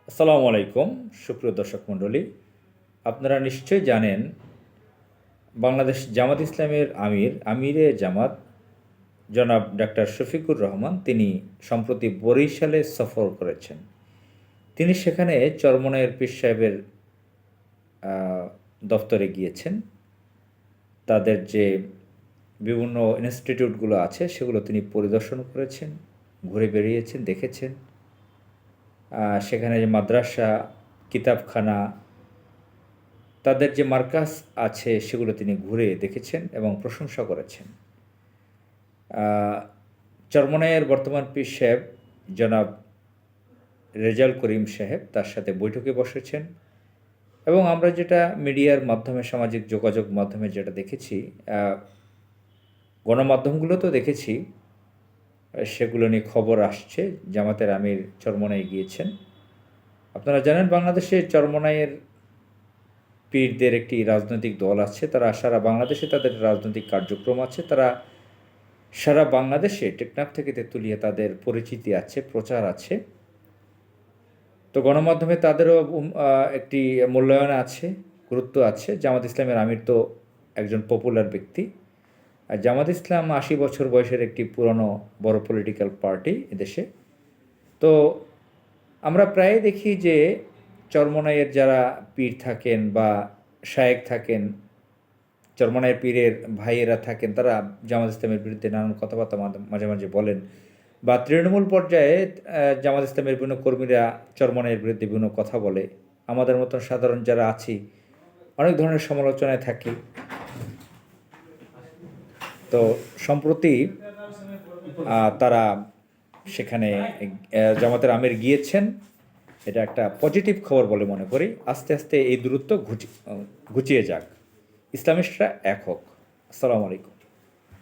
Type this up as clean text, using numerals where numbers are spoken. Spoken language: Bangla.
আসসালামু আলাইকুম সুপ্রিয় দর্শক মণ্ডলী, আপনারা নিশ্চয়ই জানেন বাংলাদেশ জামাত ইসলামের আমিরে জামাত জনাব ডাক্তার শফিকুর রহমান তিনি সম্প্রতি বরিশালে সফর করেছেন। তিনি সেখানে চরমনায়ের পীর সাহেবের দফতরে গিয়েছেন। তাদের যে বিভিন্ন ইনস্টিটিউটগুলো আছে সেগুলো তিনি পরিদর্শন করেছেন, ঘুরে বেরিয়েছেন, দেখেছেন। সেখানে যে মাদ্রাসা, কিতাবখানা, তাদের যে মার্কাজ আছে সেগুলো তিনি ঘুরে দেখেছেন এবং প্রশংসা করেছেন। চরমনাইয়ের বর্তমান পীর সাহেব জনাব রেজাল করিম সাহেব তার সাথে বৈঠকে বসেছেন এবং আমরা যেটা মিডিয়ার মাধ্যমে, সামাজিক যোগাযোগ মাধ্যমে যেটা দেখেছি, গণমাধ্যমগুলোতেও দেখেছি, সেগুলো নিয়ে খবর আসছে জামাতের আমির চরমনাই গিয়েছেন। আপনারা জানেন বাংলাদেশে চরমনাইয়ের পীরদের একটি রাজনৈতিক দল আছে, তারা সারা বাংলাদেশে তাদের রাজনৈতিক কার্যক্রম আছে, তারা সারা বাংলাদেশে টেকনাফ থেকে তেঁতুলিয়া তাদের পরিচিতি আছে, প্রচার আছে। তো গণমাধ্যমে তাদেরও একটি মূল্যায়ন আছে, গুরুত্ব আছে। জামাত ইসলামের আমির তো একজন পপুলার ব্যক্তি, আর জামাত ইসলাম ৮০ বছর বয়সের একটি পুরনো বড় পলিটিক্যাল পার্টি এদেশে। তো আমরা প্রায় দেখি যে চরমনাইয়ের যারা পীর থাকেন বা শায়েক থাকেন, চরমনাইয়ের পীরের ভাইয়েরা থাকেন, তারা জামাত ইসলামের বিরুদ্ধে নানান কথাবার্তা মাঝে মাঝে বলেন, বা তৃণমূল পর্যায়ে জামাত ইসলামের বিভিন্ন কর্মীরা চরমনাইয়ের বিরুদ্ধে বিভিন্ন কথা বলে। আমাদের মতন সাধারণ যারা আছি অনেক ধরনের সমালোচনায় থাকি। তো সম্প্রতি তারা সেখানে জামাতের আমির গিয়েছেন, এটা একটা পজিটিভ খবর বলে মনে করি। আস্তে আস্তে এই দূরত্ব ঘুচিয়ে যাক, ইসলামিস্টরা এক হোক। আসসালামু আলাইকুম।